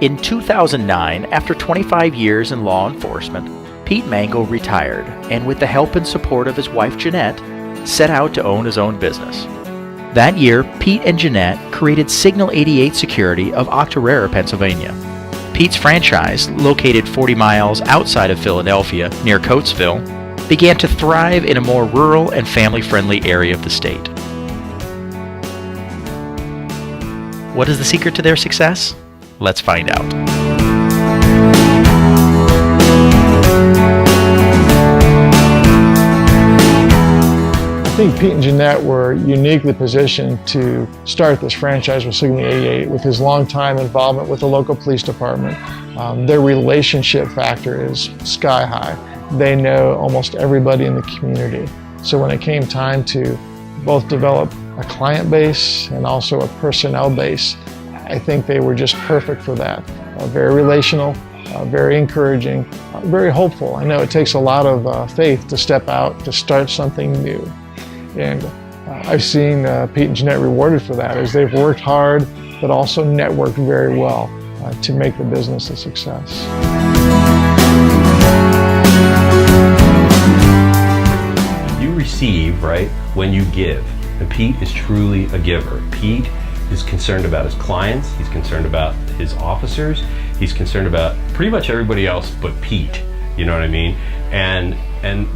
In 2009, after 25 years in law enforcement, Pete Mango retired and, with the help and support of his wife Jeanette, set out to own his own business. That year, Pete and Jeanette created Signal 88 Security of Octorara, Pennsylvania. Pete's franchise, located 40 miles outside of Philadelphia, near Coatesville, began to thrive in a more rural and family-friendly area of the state. What is the secret to their success? Let's find out. I think Pete and Jeanette were uniquely positioned to start this franchise with Signal 88 with his long-time involvement with the local police department. Their relationship factor is sky high. They know almost everybody in the community. So when it came time to both develop a client base and also a personnel base, I think they were just perfect for that. Very relational, very encouraging, very hopeful. I know it takes a lot of faith to step out, to start something new. And I've seen Pete and Jeanette rewarded for that, as they've worked hard, but also networked very well to make the business a success. You receive, right, when you give. And Pete is truly a giver. Pete is concerned about his clients, he's concerned about his officers, he's concerned about pretty much everybody else but Pete, you know what I mean? And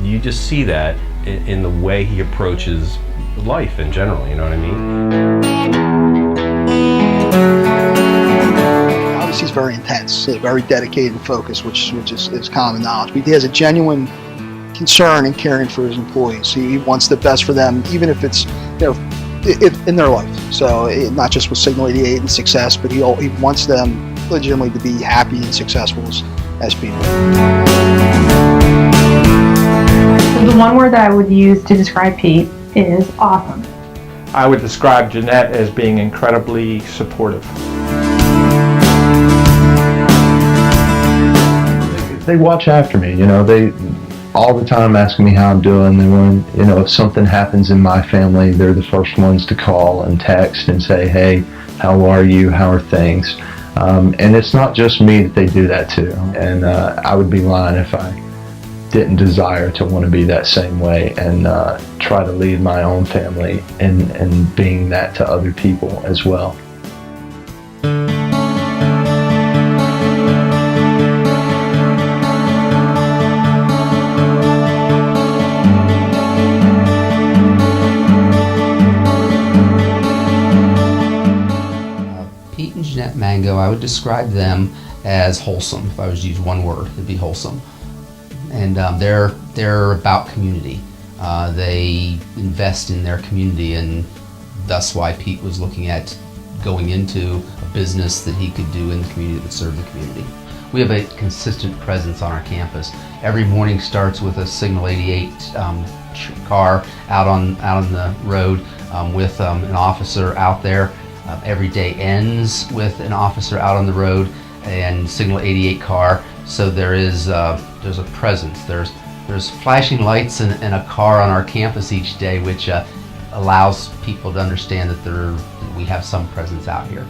you just see that in the way he approaches life in general, you know what I mean? Obviously he's very intense, very dedicated and focused, which is common knowledge. But he has a genuine concern and caring for his employees. He wants the best for them, even if it's in their life. So not just with Signal 88 and success, but he wants them legitimately to be happy and successful as people. The one word that I would use to describe Pete is awesome. I would describe Jeanette as being incredibly supportive. They watch after me, you know, they all the time asking me how I'm doing. They want, you know, if something happens in my family, they're the first ones to call and text and say, hey, how are you? How are things? And it's not just me that they do that to. And I would be lying if I didn't desire to want to be that same way and try to lead my own family and being that to other people as well. Pete and Jeanette Mango, I would describe them as wholesome. If I was to use one word, it'd be wholesome. And they're about community. They invest in their community, and that's why Pete was looking at going into a business that he could do in the community that would serve the community. We have a consistent presence on our campus. Every morning starts with a Signal 88 car out on the road with an officer out there. Every day ends with an officer out on the road and Signal 88 car. So there's a presence. There's flashing lights and a car on our campus each day, which allows people to understand that we have some presence out here.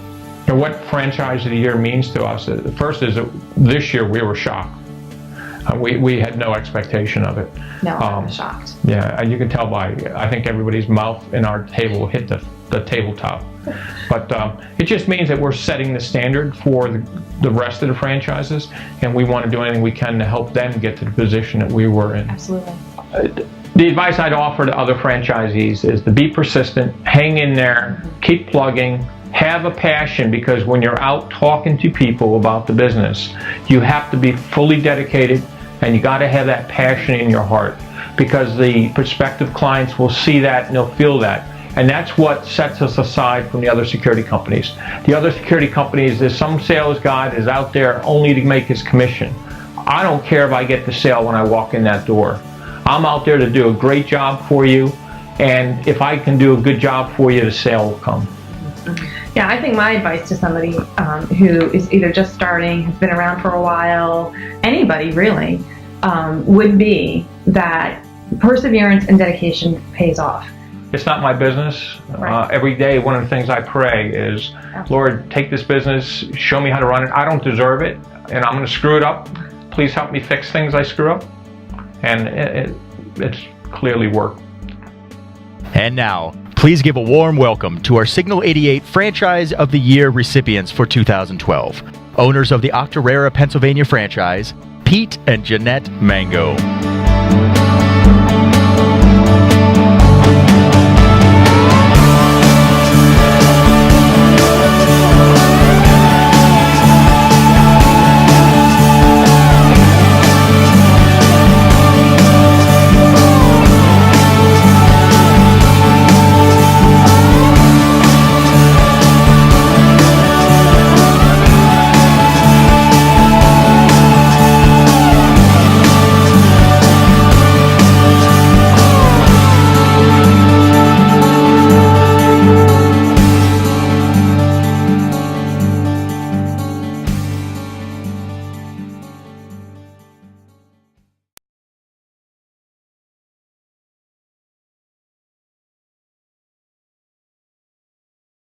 And what Franchise of the Year means to us, first is that this year we were shocked. We had no expectation of it. No, I was shocked. Yeah, you can tell by, I think everybody's mouth in our table hit the tabletop. But it just means that we're setting the standard for the rest of the franchises, and we want to do anything we can to help them get to the position that we were in. Absolutely. The advice I'd offer to other franchisees is to be persistent, hang in there, keep plugging, have a passion, because when you're out talking to people about the business, you have to be fully dedicated, and you got to have that passion in your heart, because the prospective clients will see that and they'll feel that. And that's what sets us aside from the other security companies. The other security companies, there's some sales guy that is out there only to make his commission. I don't care if I get the sale when I walk in that door. I'm out there to do a great job for you, and if I can do a good job for you, the sale will come. Yeah, I think my advice to somebody who is either just starting, has been around for a while, anybody really, would be that perseverance and dedication pays off. it's not my business. Right. Every day, one of the things I pray is, Lord, take this business, show me how to run it. I don't deserve it, and I'm going to screw it up. Please help me fix things I screw up. And it's clearly worked. And now, please give a warm welcome to our Signal 88 Franchise of the Year recipients for 2012. Owners of the Octorara, Pennsylvania franchise, Pete and Jeanette Mango.